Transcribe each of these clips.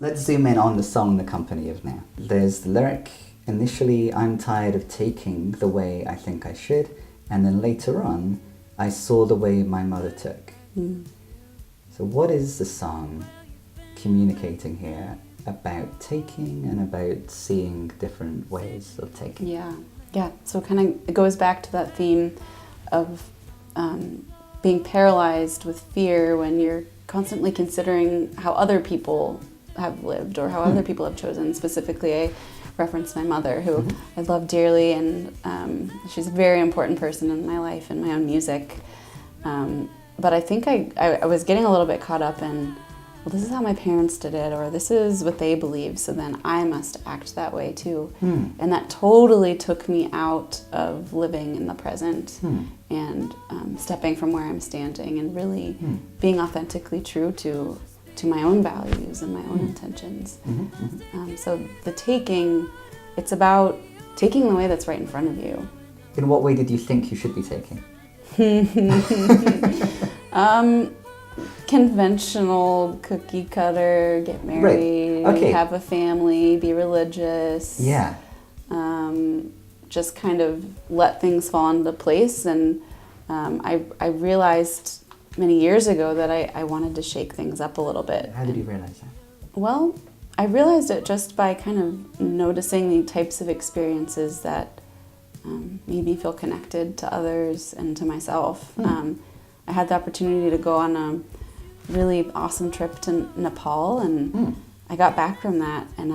Let's zoom in on the song The Company of Now. There's the lyric, initially I'm tired of taking the way I think I should, and then later on I saw the way my mother took. So what is the song communicating here about taking and about seeing different ways of taking? Yeah. So it goes back to that theme of being paralyzed with fear when you're constantly considering how other people have lived or how other people have chosen. Specifically, I referenced my mother, who I love dearly, and she's a very important person in my life and my own music. But I think I was getting a little bit caught up in, well, this is how my parents did it, or this is what they believe, so then I must act that way too. And that totally took me out of living in the present and stepping from where I'm standing and really being authentically true to my own values and my own intentions. So the taking, it's about taking the way that's right in front of you. In what way did you think you should be taking? Conventional, cookie cutter, get married, have a family, be religious. Yeah. Just kind of let things fall into place. And I realized many years ago that I wanted to shake things up a little bit. How did you realize that? Well, I realized it just by kind of noticing the types of experiences that made me feel connected to others and to myself. I had the opportunity to go on a really awesome trip to Nepal, and I got back from that, and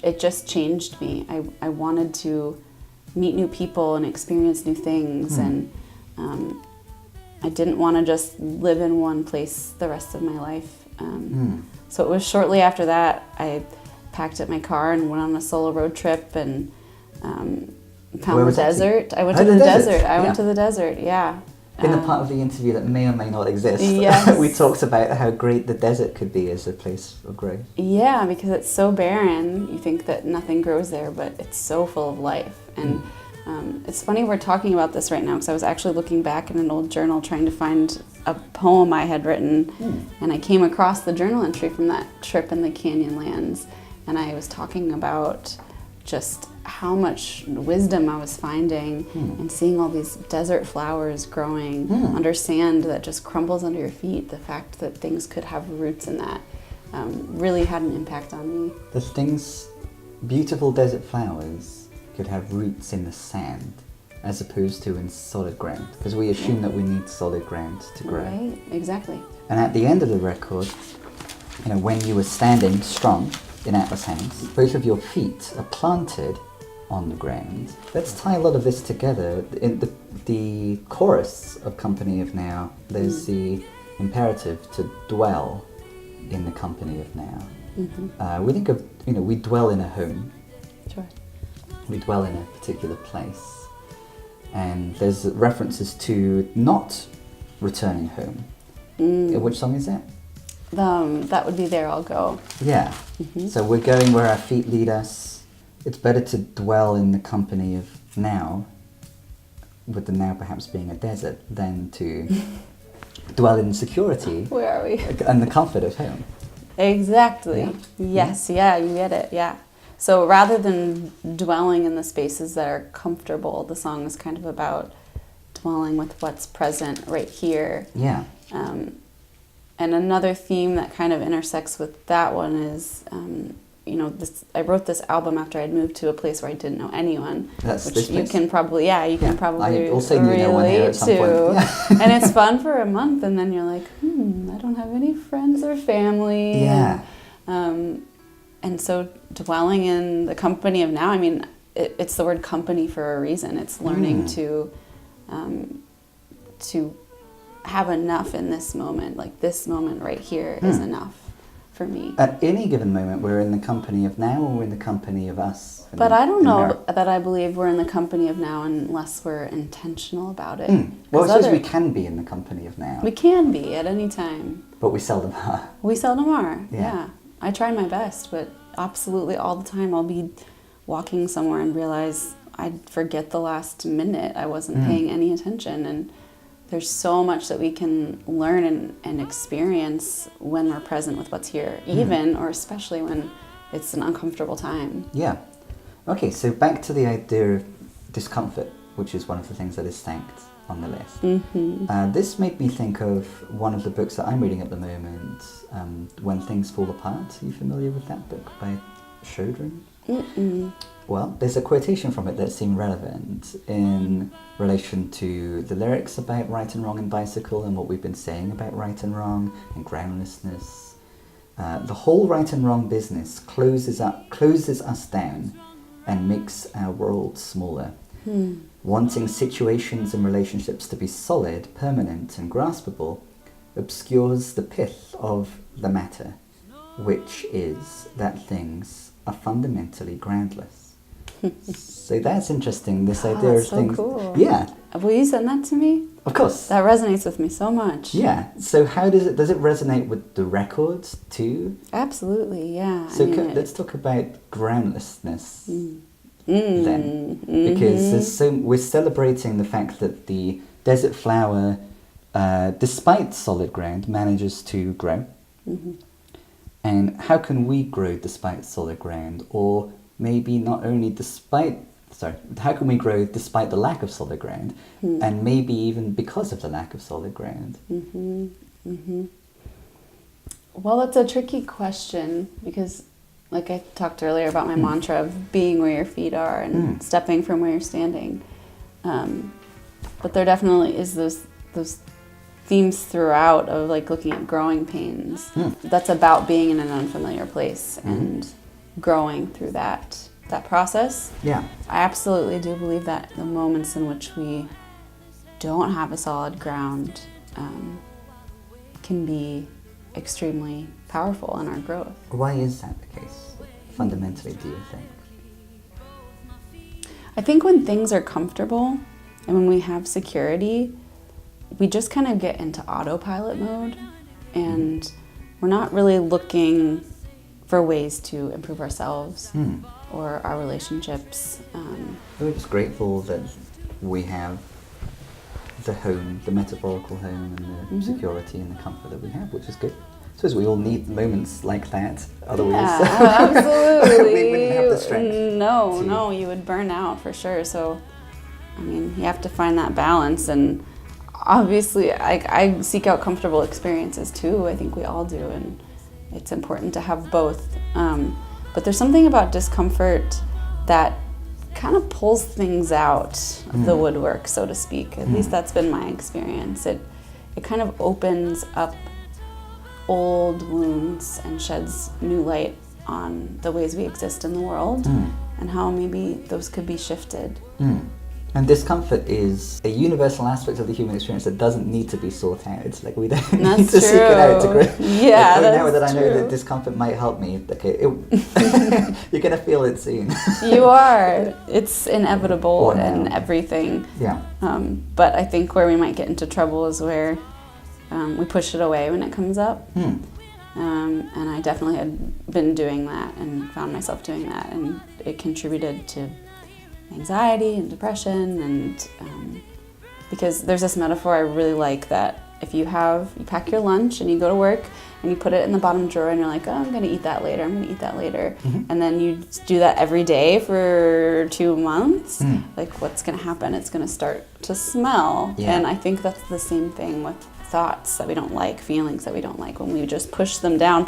it just changed me. I wanted to meet new people and experience new things, and I didn't want to just live in one place the rest of my life. So it was shortly after that I packed up my car and went on a solo road trip and found the desert. I went to the desert. I went to the desert, yeah. In the part of the interview that may or may not exist, yes. we talked about how great the desert could be as a place of growth. Yeah, because it's so barren. You think that nothing grows there, but it's so full of life. And it's funny we're talking about this right now, because I was actually looking back in an old journal trying to find a poem I had written, and I came across the journal entry from that trip in the Canyonlands, and I was talking about just how much wisdom I was finding and seeing all these desert flowers growing under sand that just crumbles under your feet. The fact that things could have roots in that really had an impact on me. The things, beautiful desert flowers could have roots in the sand as opposed to in solid ground, because we assume that we need solid ground to grow. Right, exactly. And at the end of the record, when you were standing strong in Atlas Hands, both of your feet are planted on the ground. Let's tie a lot of this together. In the chorus of Company of Now, there's the imperative to dwell in the company of now. We think of, we dwell in a home. Sure. We dwell in a particular place. And there's references to not returning home. Which song is that? That would be There I'll Go. Yeah. So we're going where our feet lead us. It's better to dwell in the company of now, with the now perhaps being a desert, than to dwell in security. Where are we? And the comfort of home. Exactly. Yeah. Yes, yeah, you get it, yeah. So rather than dwelling in the spaces that are comfortable, the song is kind of about dwelling with what's present right here. Yeah. And another theme that kind of intersects with that one is, I wrote this album after I'd moved to a place where I didn't know anyone. That's which this you place? can probably, I also knew no one here at some point. Yeah. And it's fun for a month, and then you're like, I don't have any friends or family. Yeah. And so dwelling in the company of now, it's the word company for a reason. It's learning to have enough in this moment. Like, this moment right here is enough for me. At any given moment, we're in the company of now, or we're in the company of us. But I don't know that I believe we're in the company of now unless we're intentional about it. Well, I suppose we can be in the company of now. We can be at any time. But we seldom are. We seldom are, Yeah. yeah. I try my best, but absolutely all the time I'll be walking somewhere and realize I'd forget the last minute. I wasn't paying any attention, and there's so much that we can learn and experience when we're present with what's here, even or especially when it's an uncomfortable time. Yeah. Okay, so back to the idea of discomfort, which is one of the things that is thanked on the list. This made me think of one of the books that I'm reading at the moment, When Things Fall Apart. Are you familiar with that book by Chodron? Well, there's a quotation from it that seemed relevant in relation to the lyrics about right and wrong in Bicycle and what we've been saying about right and wrong and groundlessness. The whole right and wrong business closes us down and makes our world smaller. Wanting situations and relationships to be solid, permanent and graspable obscures the pith of the matter, which is that things are fundamentally groundless. So that's interesting, this idea of so things. Cool. Yeah. Will you send that to me? Of course. That resonates with me so much. Yeah. So how does it resonate with the records too? Absolutely, yeah. So let's talk about groundlessness then. Because we're celebrating the fact that the desert flower, despite solid ground, manages to grow. And how can we grow despite solid ground? Or maybe not only how can we grow despite the lack of solid ground? And maybe even because of the lack of solid ground? Well, it's a tricky question because, like I talked earlier about my mantra of being where your feet are and stepping from where you're standing. But there definitely is those themes throughout of like looking at growing pains. That's about being in an unfamiliar place and growing through that process. Yeah. I absolutely do believe that the moments in which we don't have a solid ground can be extremely powerful in our growth. Why is that the case, fundamentally, do you think? I think when things are comfortable and when we have security, we just kind of get into autopilot mode and we're not really looking for ways to improve ourselves or our relationships. We're just grateful that we have the home, the metaphorical home, and the security and the comfort that we have, which is good. I suppose we all need moments like that, otherwise absolutely. we wouldn't have the strength. No, you would burn out for sure. So, I mean, you have to find that balance, and obviously I seek out comfortable experiences too. I think we all do, and it's important to have both. But there's something about discomfort that kind of pulls things out of the woodwork, so to speak. At least that's been my experience. It kind of opens up old wounds and sheds new light on the ways we exist in the world and how maybe those could be shifted. And discomfort is a universal aspect of the human experience that doesn't need to be sought out. It's like we don't need to seek it out to grow. Yeah, like, that's now that I know true. that discomfort might help me, okay, you're going to feel it soon. You are. It's inevitable Or and now. everything. Yeah. But I think where we might get into trouble is where we push it away when it comes up. And I definitely had been doing that and found myself doing that, and it contributed to anxiety and depression, and because there's this metaphor I really like that if you pack your lunch and you go to work and you put it in the bottom drawer and you're like, oh, I'm gonna eat that later, and then you do that every day for 2 months, like what's gonna happen? It's gonna start to smell. And I think that's the same thing with thoughts that we don't like, feelings that we don't like. When we just push them down,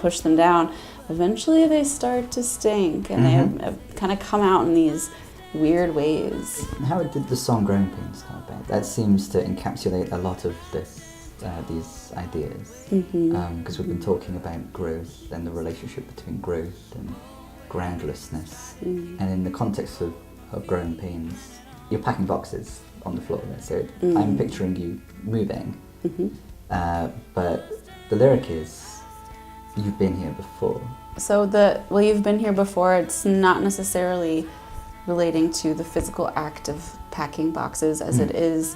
eventually they start to stink, and they have kind of come out in these weird ways. How did the song Growing Pains come about? That seems to encapsulate a lot of these ideas, because we've been talking about growth and the relationship between growth and groundlessness, and in the context of Growing Pains, you're packing boxes on the floor there, so I'm picturing you moving, but the lyric is, you've been here before. So you've been here before, it's not necessarily relating to the physical act of packing boxes as it is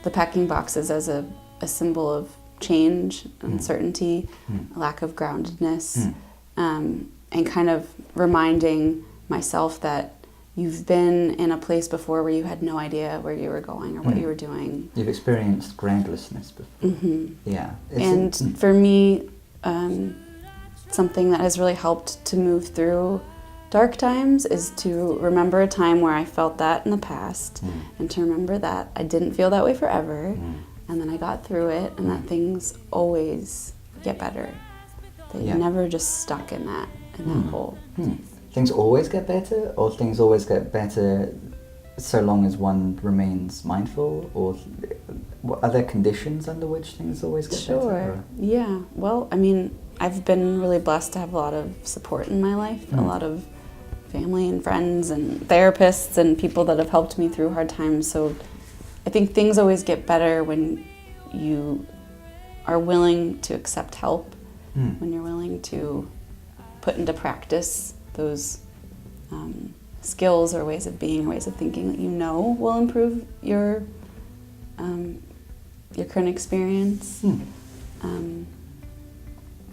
the packing boxes as a symbol of change, uncertainty, a lack of groundedness, and kind of reminding myself that you've been in a place before where you had no idea where you were going or what you were doing. You've experienced groundlessness before. Yeah. And for me, something that has really helped to move through dark times is to remember a time where I felt that in the past, and to remember that I didn't feel that way forever, and then I got through it, and that things always get better. That you're never just stuck in that hole. Things always get better, or things always get better so long as one remains mindful, or are there conditions under which things always get better? Sure. Yeah. Well, I mean, I've been really blessed to have a lot of support in my life, a lot of family and friends and therapists and people that have helped me through hard times. So I think things always get better when you are willing to accept help, when you're willing to put into practice those skills or ways of being or ways of thinking that you know will improve your current experience.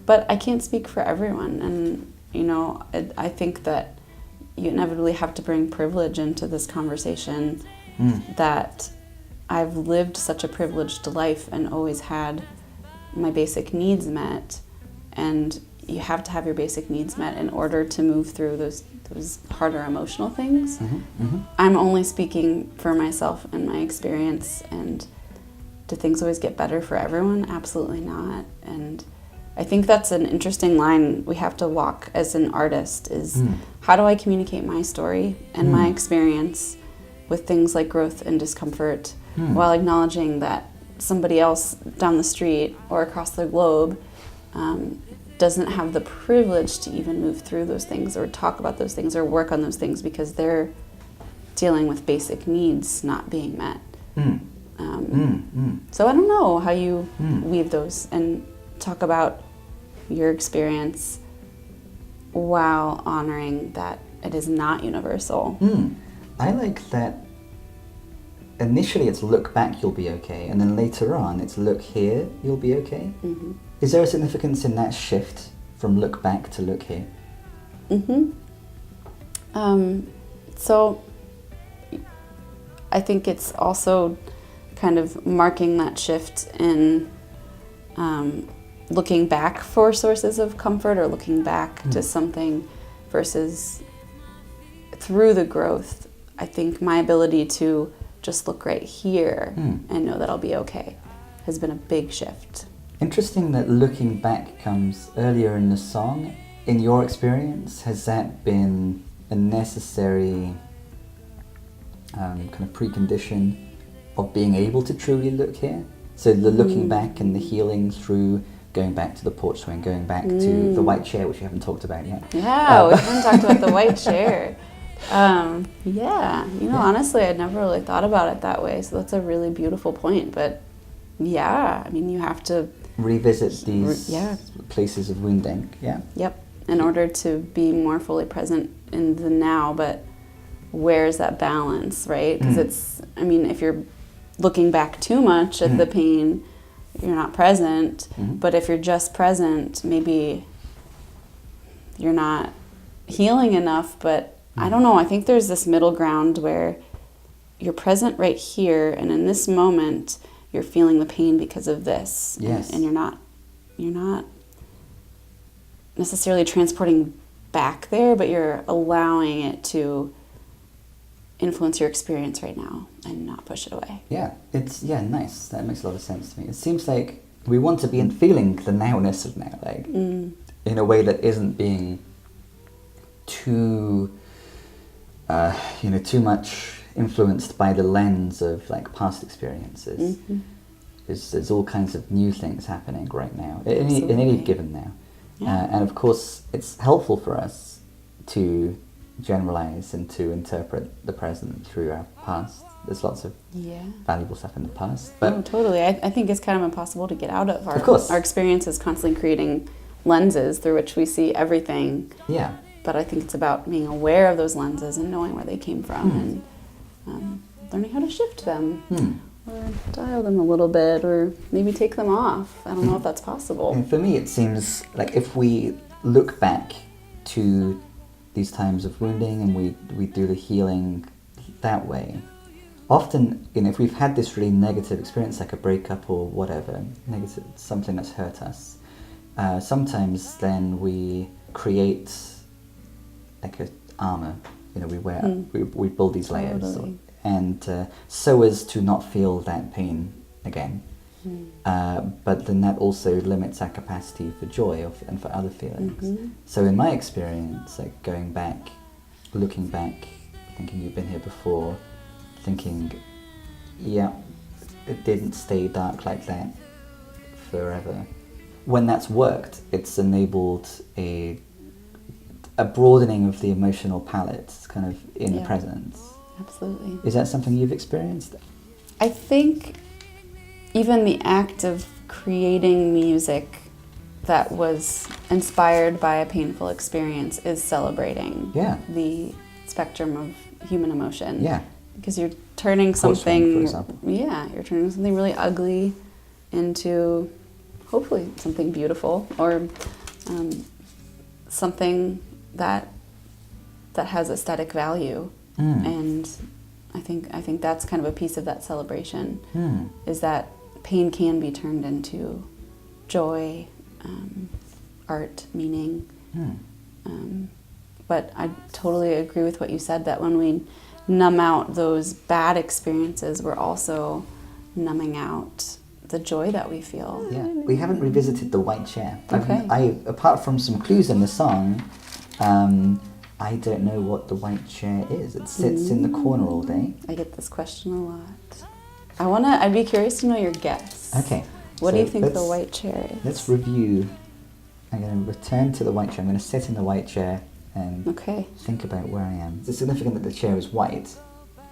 But I can't speak for everyone, and you know, I think that you inevitably have to bring privilege into this conversation, that I've lived such a privileged life and always had my basic needs met, and you have to have your basic needs met in order to move through those harder emotional things. I'm only speaking for myself and my experience, and do things always get better for everyone? Absolutely not. And I think that's an interesting line we have to walk as an artist, is how do I communicate my story and my experience with things like growth and discomfort, while acknowledging that somebody else down the street or across the globe doesn't have the privilege to even move through those things or talk about those things or work on those things because they're dealing with basic needs not being met. So I don't know how you weave those and talk about your experience while honoring that it is not universal. I like that initially it's look back, you'll be okay, and then later on it's look here, you'll be okay. Is there a significance in that shift from look back to look here? So I think it's also kind of marking that shift in looking back for sources of comfort or looking back to something versus through the growth. I think my ability to just look right here and know that I'll be okay has been a big shift. Interesting that looking back comes earlier in the song. In your experience, has that been a necessary kind of precondition of being able to truly look here? So the looking back and the healing through going back to the porch swing, going back to the white chair, which we haven't talked about yet. Yeah, we haven't talked about the white chair. Honestly, I'd never really thought about it that way, so that's a really beautiful point. But yeah, I mean, you have to revisit these places of wounding. Yep, in order to be more fully present in the now, but where's that balance, right? Because it's, I mean, if you're looking back too much at the pain, you're not present. But if you're just present, maybe you're not healing enough. But I don't know, I think there's this middle ground where you're present right here, and in this moment you're feeling the pain because of this. And you're not necessarily transporting back there, but you're allowing it to influence your experience right now and not push it away. Nice. That makes a lot of sense to me. It seems like we want to be in feeling the nowness of now, like in a way that isn't being too too much influenced by the lens of like past experiences. There's all kinds of new things happening right now in any given now. And of course it's helpful for us to generalize and to interpret the present through our past. There's lots of valuable stuff in the past. But totally. I think it's kind of impossible to get out of. Of course. Our experience is constantly creating lenses through which we see everything. Yeah. But I think it's about being aware of those lenses and knowing where they came from and learning how to shift them or dial them a little bit or maybe take them off. I don't know if that's possible. And for me, it seems like if we look back to these times of wounding, and we do the healing that way. Often, if we've had this really negative experience, like a breakup or whatever, negative, something that's hurt us, sometimes then we create like a armor. We wear, we build these layers, Totally. and so as to not feel that pain again. But then that also limits our capacity for joy and for other feelings. So in my experience, like going back, looking back, thinking you've been here before, thinking, yeah, it didn't stay dark like that forever. When that's worked, it's enabled a broadening of the emotional palette, kind of in the presence. Absolutely. Is that something you've experienced? I think even the act of creating music that was inspired by a painful experience is celebrating the spectrum of human emotion. Yeah. Because you're turning Porch Swing, for something, example. you're turning something really ugly into hopefully something beautiful, or something that has aesthetic value. And I think that's kind of a piece of that celebration, is that pain can be turned into joy, art, meaning. But I totally agree with what you said, that when we numb out those bad experiences, we're also numbing out the joy that we feel. Yeah, we haven't revisited the white chair. Okay. Apart from some clues in the song, I don't know what the white chair is. It sits in the corner all day. I get this question a lot. I'd be curious to know your guess. Okay. What do so you think the white chair is? Let's review. I'm going to return to the white chair. I'm going to sit in the white chair and think about where I am. It's significant that the chair is white,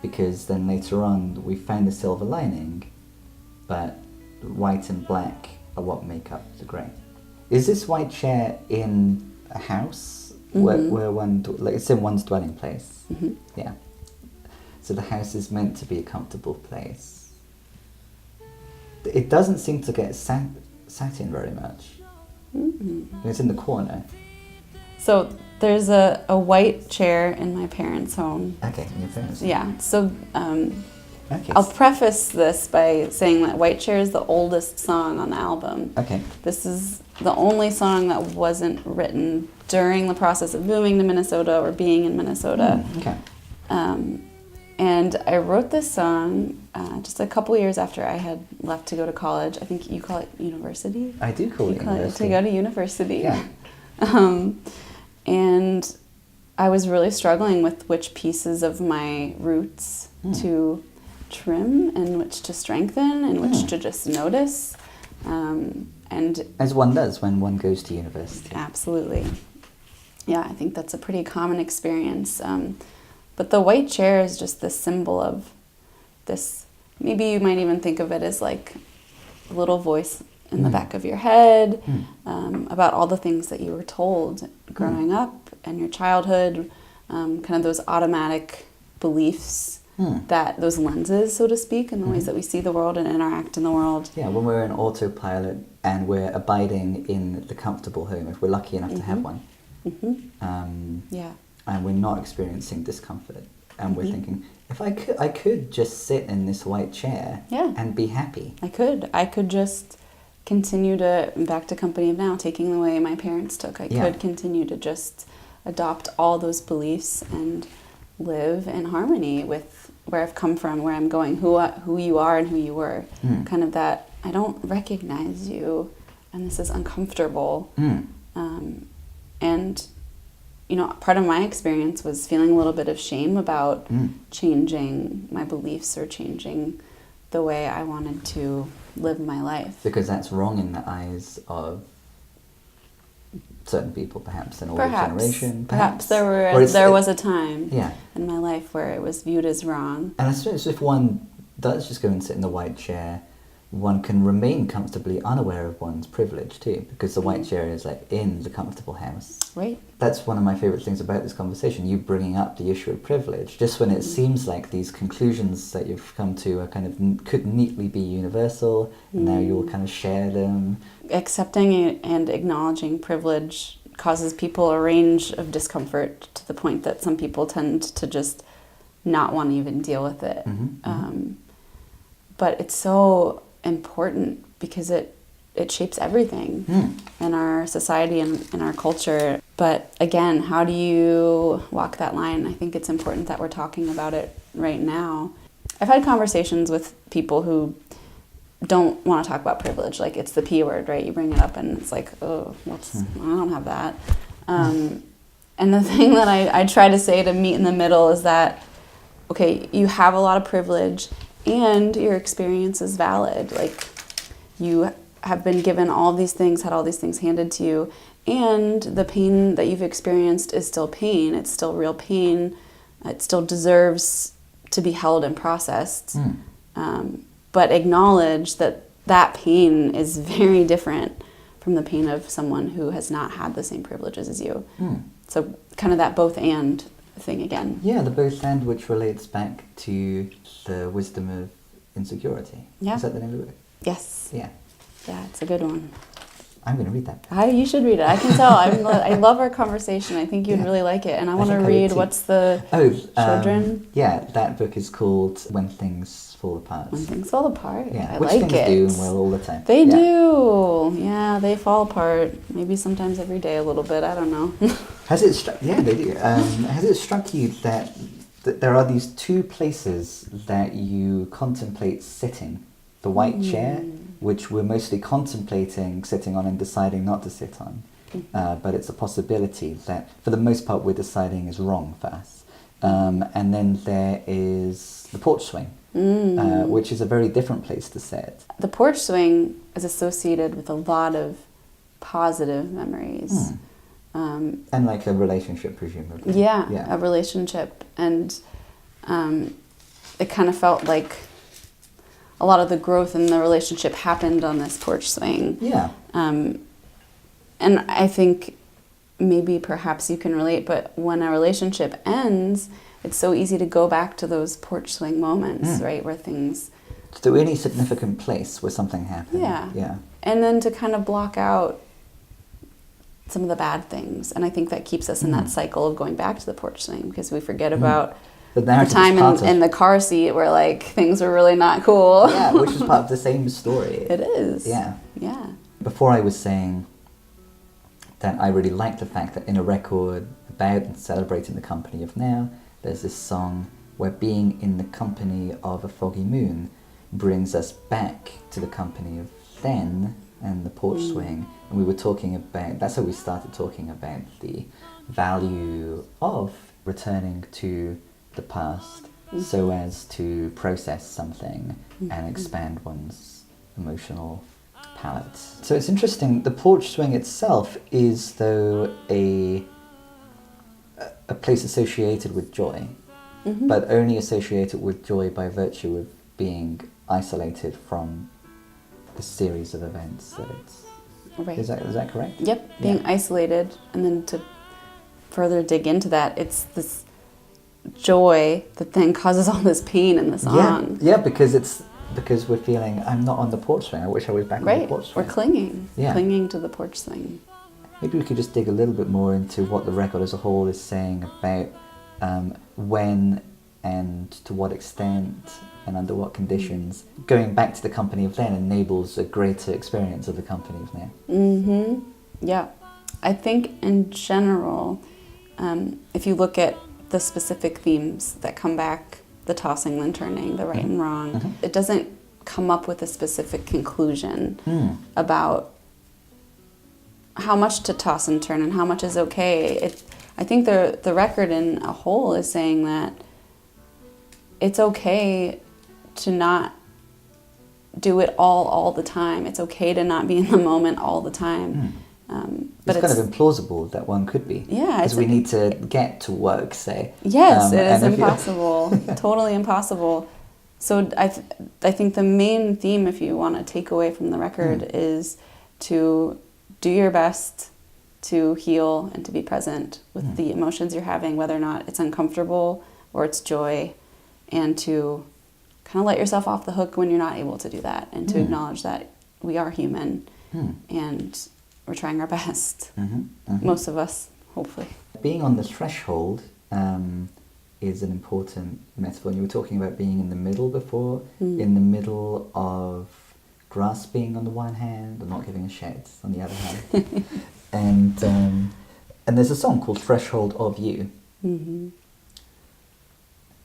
because then later on we find the silver lining, but white and black are what make up the grey. Is this white chair in a house where it's in one's dwelling place? Yeah. So the house is meant to be a comfortable place. It doesn't seem to get sat in very much. It's in the corner. So there's a white chair in my parents' home. Okay, in your parents' home. Yeah. So Okay. I'll preface this by saying that White Chair is the oldest song on the album. Okay. This is the only song that wasn't written during the process of moving to Minnesota or being in Minnesota. Okay. And I wrote this song just a couple years after I had left to go to college. I think you call it university? I do call it university. To go to university. Yeah. And I was really struggling with which pieces of my roots to trim and which to strengthen and which to just notice. And as one does when one goes to university. Absolutely. Yeah, I think that's a pretty common experience. But the white chair is just this symbol of this, maybe you might even think of it as like a little voice in the back of your head about all the things that you were told growing up and your childhood, kind of those automatic beliefs, that those lenses, so to speak, and the ways that we see the world and interact in the world. Yeah, when we're in autopilot and we're abiding in the comfortable home, if we're lucky enough to have one, and we're not experiencing discomfort, and we're thinking, if I could just sit in this white chair and be happy. I could just continue to, back to Company of Now, taking the way my parents took. I could continue to just adopt all those beliefs and live in harmony with where I've come from, where I'm going, who you are and who you were. Kind of that, I don't recognize you, and this is uncomfortable. And, you know, part of my experience was feeling a little bit of shame about changing my beliefs or changing the way I wanted to live my life. Because that's wrong in the eyes of certain people, perhaps, an older generation. Perhaps there was a time in my life where it was viewed as wrong. And I suppose if one does just go and sit in the white chair, one can remain comfortably unaware of one's privilege too, because the white chair is like in the comfortable house. Right. That's one of my favourite things about this conversation, you bringing up the issue of privilege, just when it seems like these conclusions that you've come to are kind of could neatly be universal, and now you'll kind of share them. Accepting and acknowledging privilege causes people a range of discomfort to the point that some people tend to just not want to even deal with it. But it's so important because it shapes everything in our society and in our culture. But again, how do you walk that line? I think it's important that we're talking about it right now. I've had conversations with people who don't want to talk about privilege. Like, it's the P word, right? You bring it up and it's like, oh, I don't have that. And the thing that I try to say to meet in the middle is that, okay, you have a lot of privilege and your experience is valid. Like, you have been given all these things, had all these things handed to you, and the pain that you've experienced is still pain. It's still real pain. It still deserves to be held and processed. But acknowledge that that pain is very different from the pain of someone who has not had the same privileges as you. So kind of that both and thing again. Yeah, the both and, which relates back to the wisdom of insecurity. Yeah. Is that the name of the book? Yes. Yeah. Yeah, it's a good one. I'm going to read that. You should read it. I can tell. I love our conversation. I think you'd really like it. And I want to read what's the children. Yeah, that book is called When Things Fall Apart. When Things Fall Apart. Yeah, I which like things it. do well all the time. They do. Yeah, they fall apart. Maybe sometimes every day a little bit. I don't know. Has it struck? Yeah, they do. Has it struck you that there are these two places that you contemplate sitting? The white chair, which we're mostly contemplating sitting on and deciding not to sit on. But it's a possibility that, for the most part, we're deciding is wrong for us. And then there is the porch swing, which is a very different place to sit. The porch swing is associated with a lot of positive memories. And like a relationship, presumably. Yeah, a relationship. And it kind of felt like a lot of the growth in the relationship happened on this porch swing. Yeah. And I think maybe perhaps you can relate, but when a relationship ends, it's so easy to go back to those porch swing moments, right? Where things... To any significant place where something happened. Yeah. And then to kind of block out some of the bad things. And I think that keeps us in that cycle of going back to the porch swing, because we forget about the time in the car seat where like things were really not cool. Yeah, which is part of the same story. It is. Yeah. Yeah. Before I was saying that I really like the fact that in a record about and celebrating the company of now, there's this song where being in the company of a foggy moon brings us back to the company of then and the porch swing. And we were talking about, that's how we started talking about the value of returning to the past so as to process something and expand one's emotional palette. So it's interesting, the porch swing itself is though a place associated with joy, but only associated with joy by virtue of being isolated from the series of events that it's... Right. Is that correct? Yep, being isolated, and then to further dig into that, it's this joy that then causes all this pain in the song. Yeah, because we're feeling, I'm not on the porch swing, I wish I was back on the porch swing. We're clinging to the porch swing. Maybe we could just dig a little bit more into what the record as a whole is saying about when and to what extent and under what conditions going back to the company of then enables a greater experience of the company of now. Yeah. I think in general, if you look at the specific themes that come back, the tossing and turning, the right and wrong, it doesn't come up with a specific conclusion about how much to toss and turn and how much is okay. I think the record in a whole is saying that it's okay to not do it all the time. It's okay to not be in the moment all the time. But it's kind of implausible that one could be. Yeah. Because we need to get to work, say. Yes, it is impossible. Totally impossible. So I think the main theme, if you want to take away from the record, is to do your best to heal and to be present with the emotions you're having, whether or not it's uncomfortable or it's joy, and to kind of let yourself off the hook when you're not able to do that, and to acknowledge that we are human and we're trying our best. Mm-hmm. Most of us, hopefully. Being on the threshold is an important metaphor. And you were talking about being in the middle before, in the middle of grasping on the one hand and not giving a shit on the other hand. And there's a song called Threshold of You. Mm-hmm.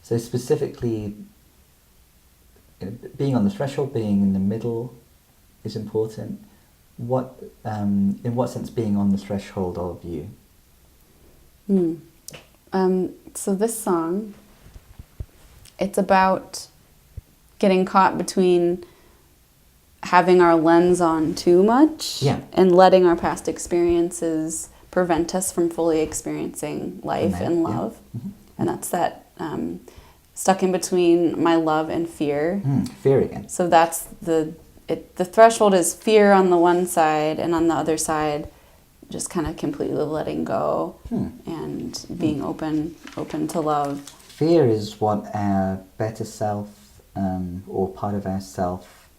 So specifically, being on the threshold, being in the middle is important. In what sense being on the threshold of you? So this song, it's about getting caught between having our lens on too much and letting our past experiences prevent us from fully experiencing life and love. Yeah. Mm-hmm. And that's that stuck in between my love and fear. Fear again. So that's the threshold is fear on the one side, and on the other side, just kind of completely letting go and being open to love. Fear is what our better self or part of our self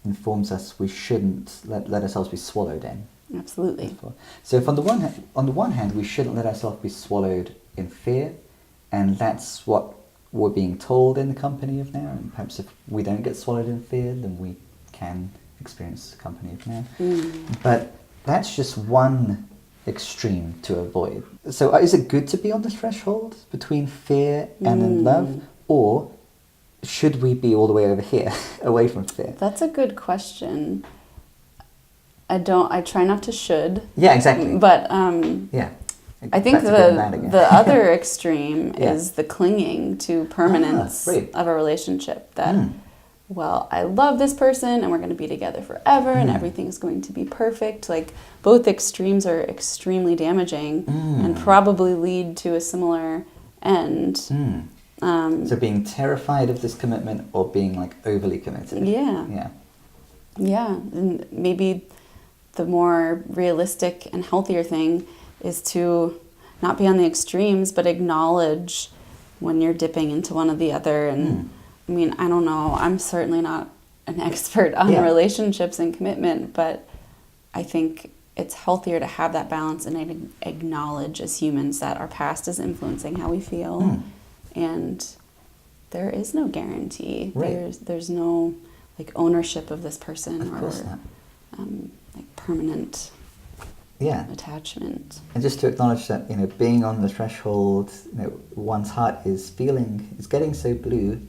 informs us we shouldn't let ourselves be swallowed in. Absolutely. So if on the one hand we shouldn't let ourselves be swallowed in fear, and that's what we're being told in the company of now, and perhaps if we don't get swallowed in fear, then we can experience the company of now. But that's just one extreme to avoid. So is it good to be on the threshold between fear and then love, or should we be all the way over here, away from fear? That's a good question. I try not to should. Yeah, exactly. But yeah. I think the other extreme is the clinging to permanence of a relationship. That, well, I love this person and we're going to be together forever and everything's going to be perfect. Like, both extremes are extremely damaging and probably lead to a similar end. So being terrified of this commitment or being like overly committed. Yeah. And maybe the more realistic and healthier thing is to not be on the extremes, but acknowledge when you're dipping into one or the other. And I mean, I don't know, I'm certainly not an expert on relationships and commitment, but I think it's healthier to have that balance and acknowledge as humans that our past is influencing how we feel. And there is no guarantee. There's no like ownership of this person or like permanent attachment. And just to acknowledge that, being on the threshold, one's heart is getting so blue.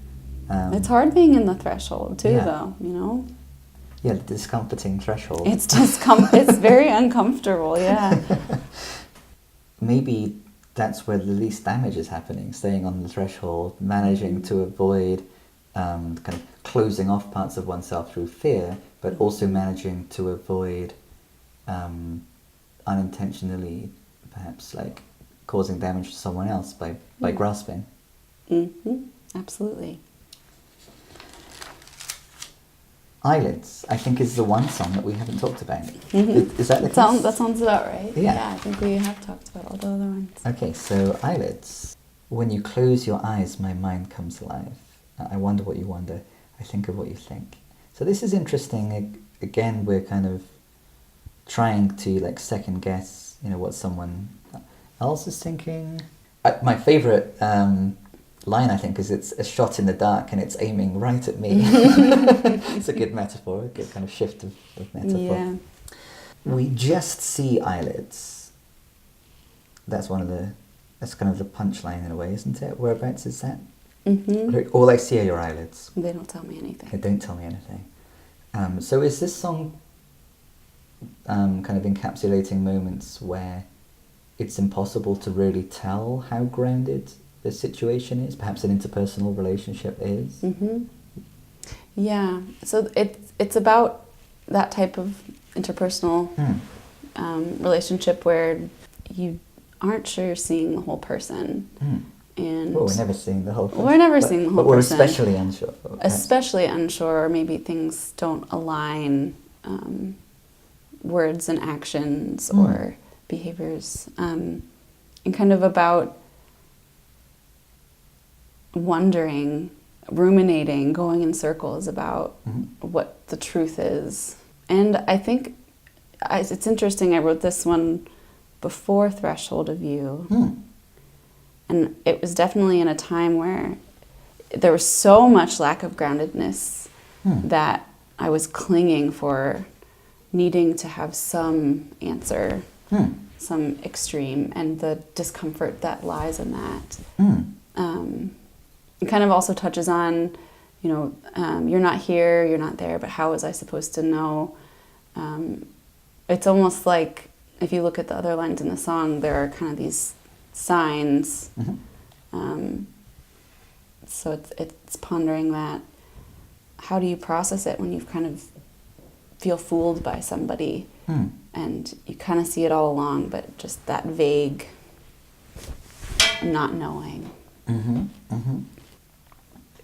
It's hard being in the threshold too, though. Yeah, the discomforting threshold. It's it's very uncomfortable. Yeah. Maybe that's where the least damage is happening. Staying on the threshold, managing to avoid kind of closing off parts of oneself through fear, but also managing to avoid unintentionally, perhaps like causing damage to someone else by grasping. Absolutely. Eyelids, I think, is the one song that we haven't talked about. Is that the case? That sounds about right. Yeah, I think we have talked about all the other ones. Okay, so eyelids. When you close your eyes, my mind comes alive. I wonder what you wonder. I think of what you think. So this is interesting. Again, we're kind of trying to like second guess, what someone else is thinking. My favorite line, I think, is it's a shot in the dark and it's aiming right at me. It's a good metaphor, a good kind of shift of metaphor. Yeah. We just see eyelids. That's kind of the punchline in a way, isn't it? Whereabouts is that? All I see are your eyelids. They don't tell me anything. They don't tell me anything. So is this song kind of encapsulating moments where it's impossible to really tell how grounded the situation is, perhaps an interpersonal relationship is? Yeah, so it's about that type of interpersonal relationship where you aren't sure you're seeing the whole person. And we're never seeing the whole person. We're never seeing the whole person. We're especially unsure. Especially unsure, or maybe things don't align, words and actions or behaviors, and kind of about wondering, ruminating, going in circles about what the truth is. And I think it's interesting. I wrote this one before Threshold of You. And it was definitely in a time where there was so much lack of groundedness that I was clinging for needing to have some answer, some extreme, and the discomfort that lies in that. It kind of also touches on, you're not here, you're not there, but how was I supposed to know? It's almost like, if you look at the other lines in the song, there are kind of these signs. So it's pondering that. How do you process it when you kind of feel fooled by somebody and you kind of see it all along, but just that vague not knowing.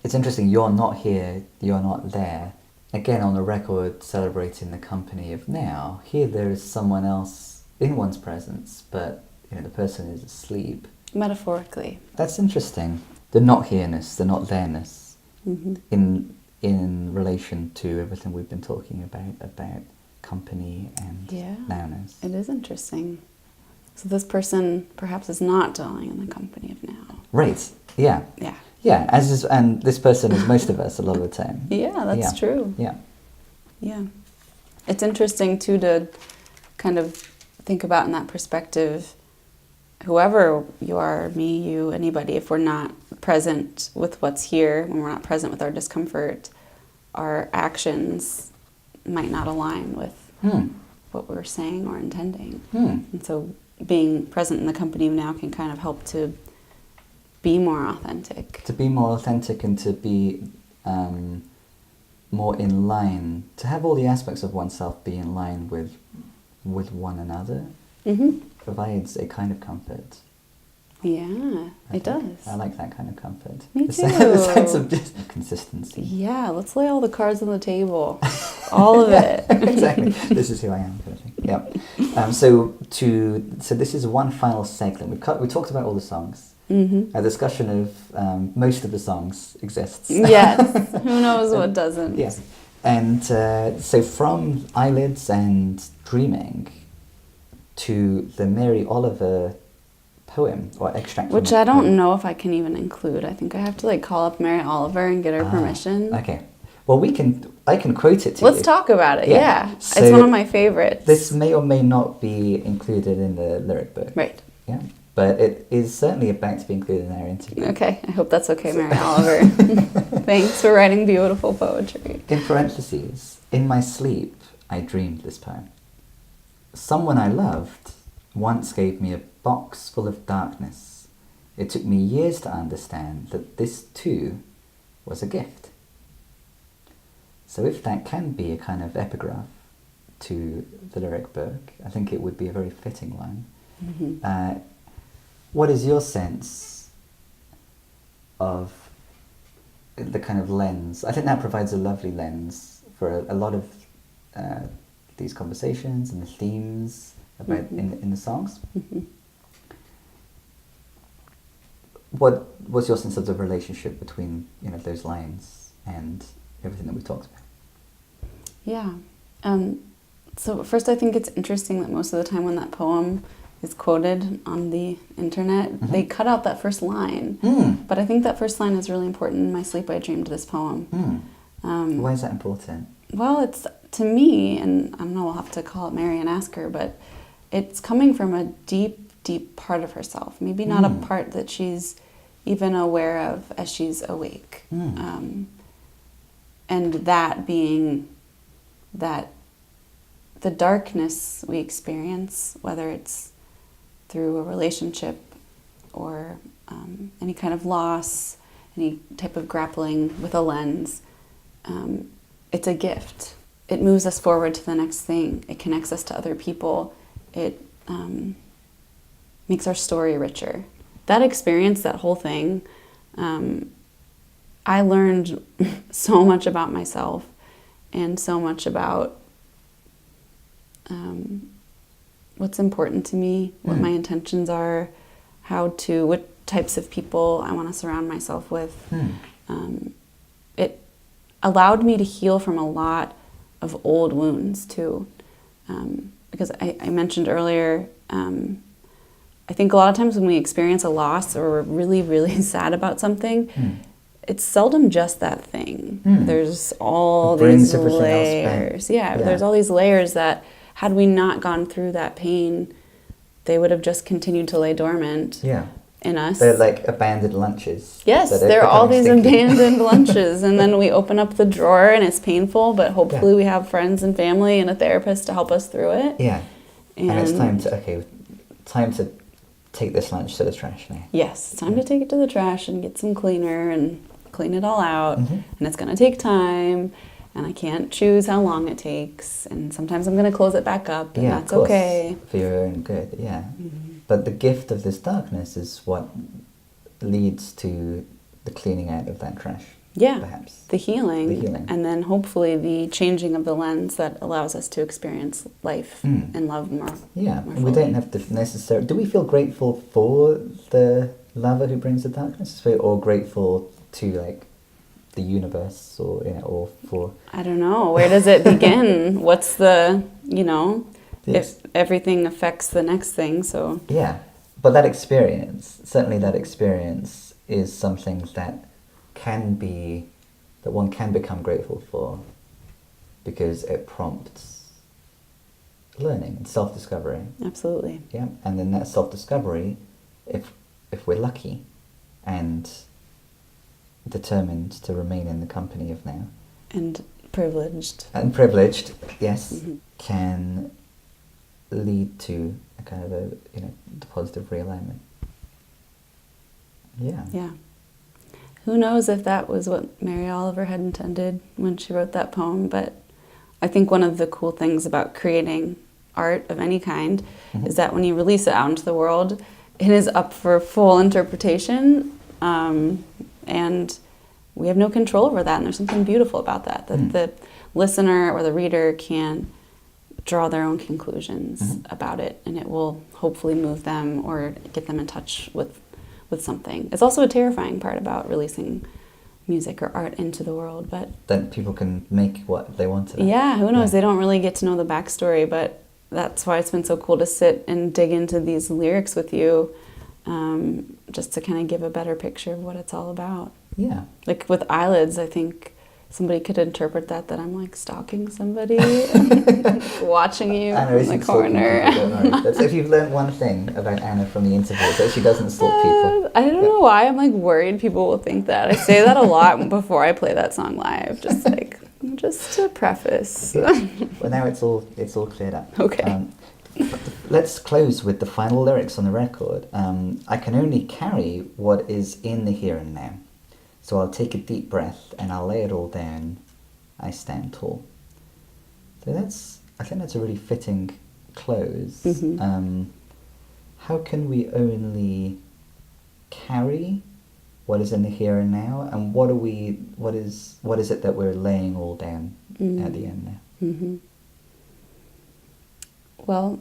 It's interesting, you're not here, you're not there. Again, on a record celebrating the company of now, here there is someone else in one's presence, but the person is asleep. Metaphorically. That's interesting. The not here-ness, the not there-ness in relation to everything we've been talking about company and nowness. It is interesting. So this person perhaps is not dwelling in the company of now. Right. Yeah. Yeah. Yeah. And this person is most of us a lot of the time. Yeah, that's true. Yeah. Yeah. It's interesting too to kind of think about in that perspective, whoever you are, me, you, anybody, if we're not present with what's here, when we're not present with our discomfort, our actions might not align with what we're saying or intending. And so being present in the company of now can kind of help to be more authentic. To be more authentic and to be more in line, to have all the aspects of oneself be in line with one another, provides a kind of comfort. Yeah, it does. I like that kind of comfort. Me The too. sense of just consistency. Yeah, let's lay all the cards on the table. All of it. Exactly. This is who I am, kind of thing. Yep. So this is one final segment. We talked about all the songs. A discussion of most of the songs exists. Yes. Who knows what doesn't? Yes. And so from Eyelids and Dreaming to the Mary Oliver poem or extract from Which I don't know if I can even include. I think I have to call up Mary Oliver and get her permission. Okay. Well, I can quote it to Let's you. talk about it. Yeah. So it's one of my favorites. This may or may not be included in the lyric book. Right. Yeah. But it is certainly about to be included in our interview. Okay. I hope that's okay, Mary Oliver. Thanks for writing beautiful poetry. In parentheses, in my sleep, I dreamed this poem. Someone I loved once gave me a box full of darkness. It took me years to understand that this too was a gift. So if that can be a kind of epigraph to the lyric book, I think it would be a very fitting one. What is your sense of the kind of lens? I think that provides a lovely lens for a lot of these conversations and the themes about in the songs. What was your sense of the relationship between those lines and everything that we talked about? Yeah. So first, I think it's interesting that most of the time when that poem is quoted on the internet, they cut out that first line. But I think that first line is really important. In my sleep, I dreamed this poem. Why is that important? Well, it's, to me, and I don't know, I'll have to call up Mary and ask her, but it's coming from a deep, deep part of herself. Maybe not a part that she's even aware of as she's awake. And that being that the darkness we experience, whether it's through a relationship or any kind of loss, any type of grappling with a lens, it's a gift. It moves us forward to the next thing. It connects us to other people. It makes our story richer. That experience, that whole thing, I learned so much about myself and so much about what's important to me, what my intentions are, what types of people I want to surround myself with. It allowed me to heal from a lot of old wounds too. because I mentioned earlier, I think a lot of times when we experience a loss or we're really, really sad about something, it's seldom just that thing. There's all these layers. Yeah, there's all these layers that had we not gone through that pain, they would have just continued to lay dormant in us. They're like abandoned lunches. Yes, there are all these abandoned lunches. And then we open up the drawer and it's painful, but hopefully we have friends and family and a therapist to help us through it. Yeah. And it's time to take this lunch to the trash now. Yes, it's time to take it to the trash and get some cleaner and clean it all out. And it's going to take time, and I can't choose how long it takes. And sometimes I'm going to close it back up, and that's okay. For your own good, But the gift of this darkness is what leads to the cleaning out of that trash. Yeah, perhaps. The healing. And then hopefully the changing of the lens that allows us to experience life and love more. Yeah, more and we don't have to necessarily... Do we feel grateful for the lover who brings the darkness? Or grateful to, like, the universe or for... I don't know. Where does it begin? What's the, if everything affects the next thing, so... Yeah, but that experience is something that one can become grateful for, because it prompts learning and self-discovery. Absolutely. Yeah, and then that self-discovery, if we're lucky and determined to remain in the company of now. And privileged. Yes, can lead to a kind of the positive realignment. Yeah. Yeah. Who knows if that was what Mary Oliver had intended when she wrote that poem, but I think one of the cool things about creating art of any kind is that when you release it out into the world, it is up for full interpretation, and we have no control over that, and there's something beautiful about that the listener or the reader can draw their own conclusions about it, and it will hopefully move them or get them in touch with something. It's also a terrifying part about releasing music or art into the world, but then people can make what they want to. Yeah, who knows? They don't really get to know the backstory, but that's why it's been so cool to sit and dig into these lyrics with you, just to kind of give a better picture of what it's all about. Yeah. Like with eyelids, I think somebody could interpret that I'm like stalking somebody, watching you in the corner. If you've learned one thing about Anna from the interview, that she doesn't stalk people. I don't know why I'm like worried people will think that. I say that a lot before I play that song live, just to preface. Well, now it's all cleared up. Okay. Let's close with the final lyrics on the record. I can only carry what is in the here and now. So I'll take a deep breath and I'll lay it all down. I stand tall. So I think that's a really fitting close. How can we only carry what is in the here and now, and what is it that we're laying all down at the end now? Well,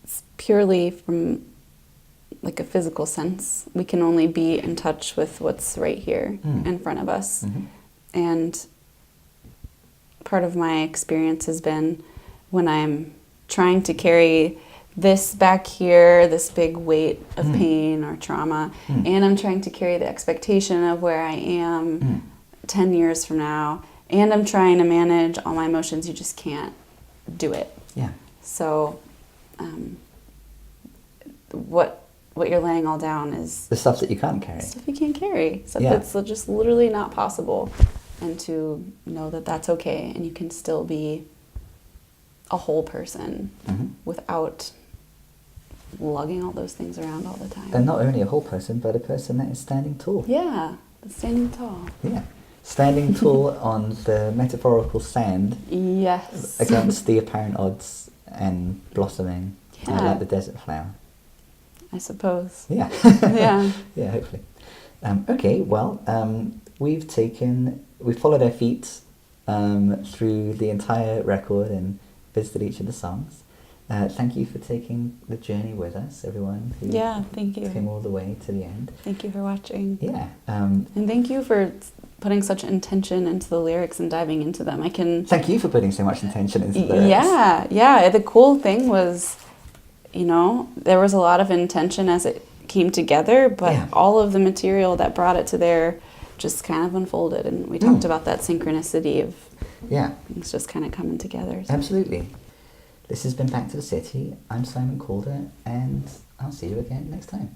it's purely from like a physical sense. We can only be in touch with what's right here in front of us. And part of my experience has been when I'm trying to carry this back here, this big weight of pain or trauma, and I'm trying to carry the expectation of where I am 10 years from now, and I'm trying to manage all my emotions, you just can't do it. Yeah. So what you're laying all down is the stuff that you can't carry. Stuff you can't carry. Stuff that's just literally not possible. And to know that that's okay, and you can still be a whole person without lugging all those things around all the time. And not only a whole person, but a person that is standing tall. Yeah, standing tall. Yeah. Standing tall on the metaphorical sand. Yes. Against the apparent odds and blossoming like the desert flower. I suppose. Yeah. Yeah. Yeah, hopefully. Okay, well, we've followed our feet through the entire record and visited each of the songs. Thank you for taking the journey with us, everyone who thank you. came all the way to the end. Thank you for watching. Yeah. And thank you for putting such intention into the lyrics and diving into them. I can... Thank you for putting so much intention into the lyrics. Yeah. The cool thing was, you know, there was a lot of intention as it came together, but all of the material that brought it to there just kind of unfolded. And we talked about that synchronicity of things just kind of coming together. So. Absolutely. This has been Back to the City. I'm Simon Calder, and I'll see you again next time.